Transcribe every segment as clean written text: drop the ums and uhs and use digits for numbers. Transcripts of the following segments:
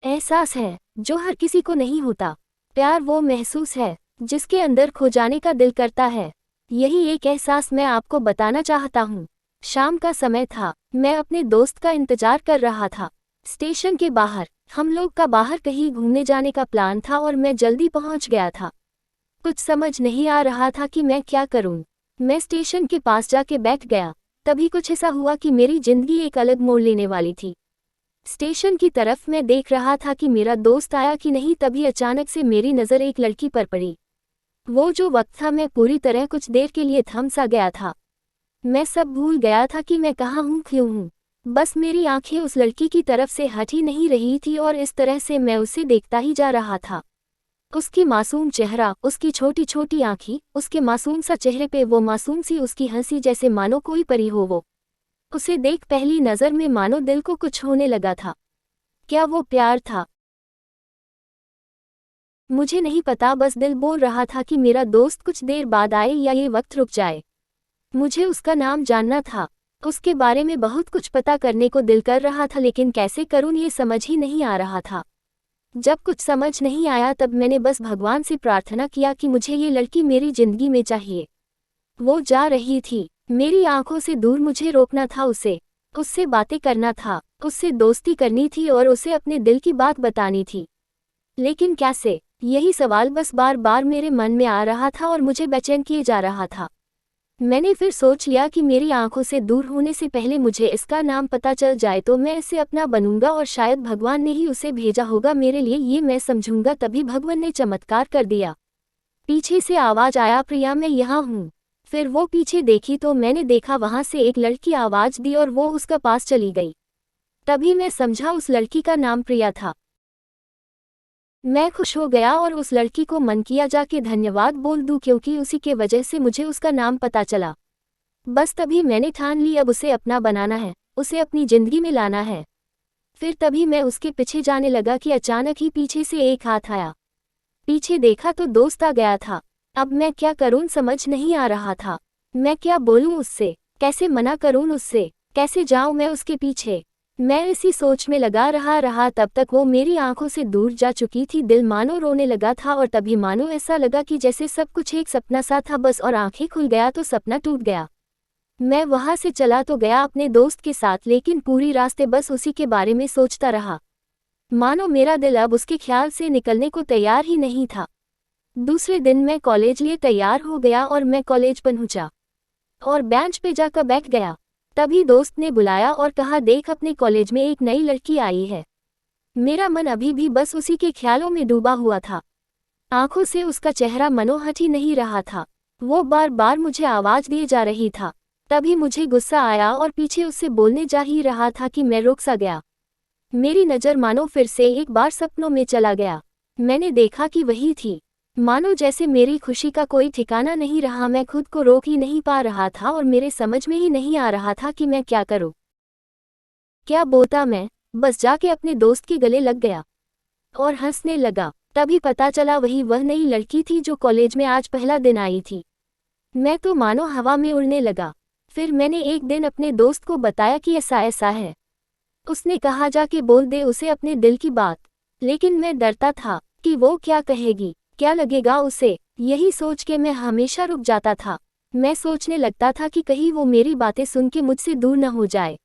एहसास है जो हर किसी को नहीं होता। प्यार वो महसूस है जिसके अंदर खो जाने का दिल करता है। यही एक एहसास मैं आपको बताना चाहता हूँ। शाम का समय था, मैं अपने दोस्त का इंतजार कर रहा था। स्टेशन के बाहर हम लोग का बाहर कहीं घूमने जाने का प्लान था और मैं जल्दी पहुंच गया था। कुछ समझ नहीं आ रहा था कि मैं क्या करूं। मैं स्टेशन के पास जाके बैठ गया। तभी कुछ ऐसा हुआ कि मेरी जिंदगी एक अलग मोड़ लेने वाली थी। स्टेशन की तरफ मैं देख रहा था कि मेरा दोस्त आया कि नहीं, तभी अचानक से मेरी नज़र एक लड़की पर पड़ी। वो जो वक्त था, मैं पूरी तरह कुछ देर के लिए थम सा गया था। मैं सब भूल गया था कि मैं कहाँ हूँ, क्यों हूँ। बस मेरी आंखें उस लड़की की तरफ से हट ही नहीं रही थी और इस तरह से मैं उसे देखता ही जा रहा था। उसकी मासूम चेहरा, उसकी छोटी छोटी आंखें, उसके मासूम सा चेहरे पे वो मासूम सी उसकी हंसी, जैसे मानो कोई परी हो वो। उसे देख पहली नज़र में मानो दिल को कुछ होने लगा था। क्या वो प्यार था? मुझे नहीं पता, बस दिल बोल रहा था कि मेरा दोस्त कुछ देर बाद आए या ये वक्त रुक जाए। मुझे उसका नाम जानना था। उसके बारे में बहुत कुछ पता करने को दिल कर रहा था, लेकिन कैसे करूं ये समझ ही नहीं आ रहा था। जब कुछ समझ नहीं आया तब मैंने बस भगवान से प्रार्थना किया कि मुझे ये लड़की मेरी जिंदगी में चाहिए। वो जा रही थी, मेरी आंखों से दूर, मुझे रोकना था उसे। उससे बातें करना था, उससे दोस्ती करनी थी और उसे अपने दिल की बात बतानी थी। लेकिन कैसे? यही सवाल बस बार बार मेरे मन में आ रहा था और मुझे बेचैन किए जा रहा था। मैंने फिर सोच लिया कि मेरी आंखों से दूर होने से पहले मुझे इसका नाम पता चल जाए तो मैं इसे अपना बनूंगा और शायद भगवान ने ही उसे भेजा होगा मेरे लिए, ये मैं समझूंगा। तभी भगवान ने चमत्कार कर दिया। पीछे से आवाज आया, प्रिया मैं यहाँ हूँ। फिर वो पीछे देखी तो मैंने देखा वहां से एक लड़की आवाज दी और वो उसका पास चली गई। तभी मैं समझा उस लड़की का नाम प्रिया था। मैं खुश हो गया और उस लड़की को मन किया जाके धन्यवाद बोल दूं, क्योंकि उसी के वजह से मुझे उसका नाम पता चला। बस तभी मैंने ठान ली अब उसे अपना बनाना है, उसे अपनी जिंदगी में लाना है। फिर तभी मैं उसके पीछे जाने लगा कि अचानक ही पीछे से एक हाथ आया। पीछे देखा तो दोस्त आ गया था। अब मैं क्या करूं समझ नहीं आ रहा था। मैं क्या बोलूं उससे, कैसे मना करूं उससे, कैसे जाऊं मैं उसके पीछे। मैं इसी सोच में लगा रहा तब तक वो मेरी आंखों से दूर जा चुकी थी। दिल मानो रोने लगा था और तभी मानो ऐसा लगा कि जैसे सब कुछ एक सपना सा था बस, और आंखें खुल गया तो सपना टूट गया। मैं वहां से चला तो गया अपने दोस्त के साथ, लेकिन पूरी रास्ते बस उसी के बारे में सोचता रहा। मानो मेरा दिल अब उसके ख्याल से निकलने को तैयार ही नहीं था। दूसरे दिन मैं कॉलेज लिए तैयार हो गया और मैं कॉलेज पहुंचा और बेंच पे जाकर बैठ गया। तभी दोस्त ने बुलाया और कहा, देख अपने कॉलेज में एक नई लड़की आई है। मेरा मन अभी भी बस उसी के ख्यालों में डूबा हुआ था। आंखों से उसका चेहरा मनोहट ही नहीं रहा था। वो बार बार मुझे आवाज दिए जा रही था। तभी मुझे गुस्सा आया और पीछे उससे बोलने जा ही रहा था कि मैं रुक सा गया। मेरी नज़र मानो फिर से एक बार सपनों में चला गया। मैंने देखा कि वही थी। मानो जैसे मेरी खुशी का कोई ठिकाना नहीं रहा, मैं खुद को रोक ही नहीं पा रहा था और मेरे समझ में ही नहीं आ रहा था कि मैं क्या करूं। क्या बोलता मैं? बस जाके अपने दोस्त के गले लग गया और हंसने लगा। तभी पता चला वही वह नई लड़की थी जो कॉलेज में आज पहला दिन आई थी। मैं तो मानो हवा में उड़ने लगा। फिर मैंने एक दिन अपने दोस्त को बताया कि ऐसा ऐसा है। उसने कहा जाके बोल दे उसे अपने दिल की बात। लेकिन मैं डरता था कि वो क्या कहेगी, क्या लगेगा उसे। यही सोच के मैं हमेशा रुक जाता था। मैं सोचने लगता था कि कहीं वो मेरी बातें सुन के मुझसे दूर न हो जाए।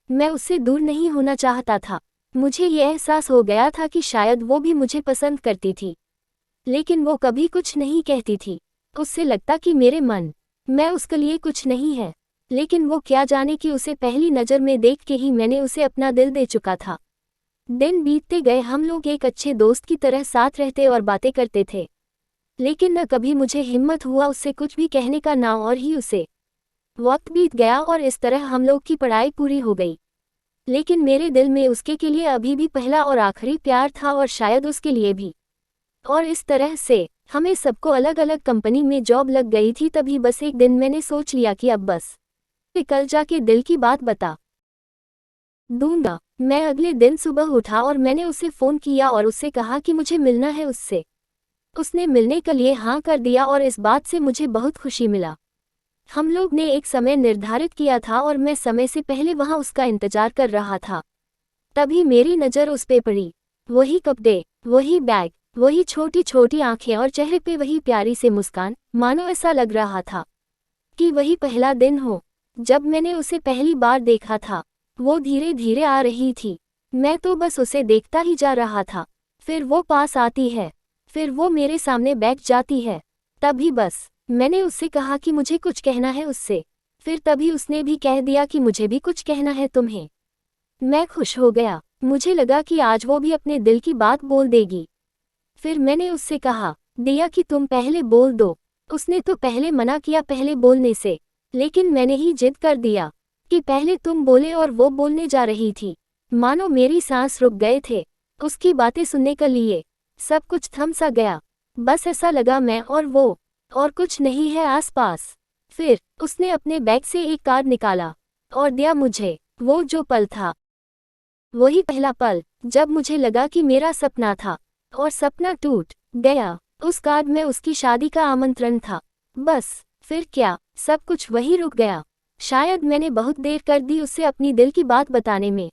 मैं उससे दूर नहीं होना चाहता था। मुझे ये एहसास हो गया था कि शायद वो भी मुझे पसंद करती थी, लेकिन वो कभी कुछ नहीं कहती थी। उससे लगता कि मेरे मन मैं उसके लिए कुछ नहीं है। लेकिन वो क्या जाने कि उसे पहली नज़र में देख के ही मैंने उसे अपना दिल दे चुका था। दिन बीतते गए, हम लोग एक अच्छे दोस्त की तरह साथ रहते और बातें करते थे। लेकिन न कभी मुझे हिम्मत हुआ उससे कुछ भी कहने का, ना और ही उसे। वक्त बीत गया और इस तरह हम लोग की पढ़ाई पूरी हो गई। लेकिन मेरे दिल में उसके के लिए अभी भी पहला और आखिरी प्यार था और शायद उसके लिए भी। और इस तरह से हमें सबको अलग अलग कंपनी में जॉब लग गई थी। तभी बस एक दिन मैंने सोच लिया कि अब बस कल जाके दिल की बात बता दूंगा। मैं अगले दिन सुबह उठा और मैंने उसे फ़ोन किया और उससे कहा कि मुझे मिलना है उससे। उसने मिलने के लिए हाँ कर दिया और इस बात से मुझे बहुत खुशी मिला। हम लोग ने एक समय निर्धारित किया था और मैं समय से पहले वहाँ उसका इंतजार कर रहा था। तभी मेरी नज़र उस पे पड़ी। वही कपड़े, वही बैग, वही छोटी छोटी आंखें और चेहरे पे वही प्यारी से मुस्कान, मानो ऐसा लग रहा था कि वही पहला दिन हो जब मैंने उसे पहली बार देखा था। वो धीरे धीरे आ रही थी, मैं तो बस उसे देखता ही जा रहा था। फिर वो पास आती है, फिर वो मेरे सामने बैठ जाती है। तभी बस मैंने उससे कहा कि मुझे कुछ कहना है उससे। फिर तभी उसने भी कह दिया कि मुझे भी कुछ कहना है तुम्हें। मैं खुश हो गया, मुझे लगा कि आज वो भी अपने दिल की बात बोल देगी। फिर मैंने उससे कहा, दिया कि तुम पहले बोल दो। उसने तो पहले मना किया पहले बोलने से, लेकिन मैंने ही जिद कर दिया कि पहले तुम बोले और वो बोलने जा रही थी। मानो मेरी सांस रुक गए थे उसकी बातें सुनने के लिए। सब कुछ थम सा गया, बस ऐसा लगा मैं और वो, और कुछ नहीं है आसपास। फिर उसने अपने बैग से एक कार्ड निकाला और दिया मुझे। वो जो पल था, वही पहला पल जब मुझे लगा कि मेरा सपना था और सपना टूट गया। उस कार्ड में उसकी शादी का आमंत्रण था। बस फिर क्या, सब कुछ वही रुक गया। शायद मैंने बहुत देर कर दी उससे अपनी दिल की बात बताने में,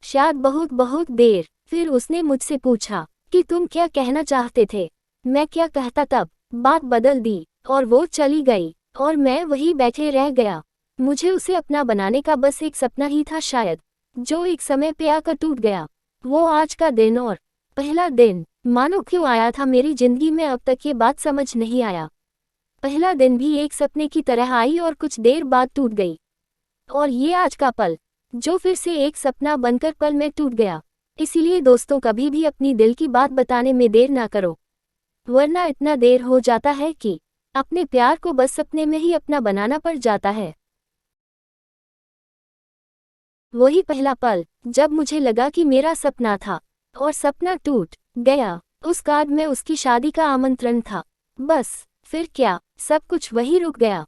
शायद बहुत बहुत देर। फिर उसने मुझसे पूछा कि तुम क्या कहना चाहते थे। मैं क्या कहता, तब बात बदल दी और वो चली गई और मैं वही बैठे रह गया। मुझे उसे अपना बनाने का बस एक सपना ही था शायद, जो एक समय पे आकर टूट गया। वो आज का दिन और पहला दिन मानो क्यों आया था मेरी जिंदगी में, अब तक ये बात समझ नहीं आया। पहला दिन भी एक सपने की तरह आई और कुछ देर बाद टूट गई। और ये आज का पल जो फिर से एक सपना बनकर पल में टूट गया। इसीलिए दोस्तों, कभी भी अपनी दिल की बात बताने में देर ना करो, वरना इतना देर हो जाता है कि अपने प्यार को बस सपने में ही अपना बनाना पड़ जाता है। वही पहला पल जब मुझे लगा कि मेरा सपना था और सपना टूट गया। उस कार्ड में उसकी शादी का आमंत्रण था। बस फिर क्या, सब कुछ वही रुक गया।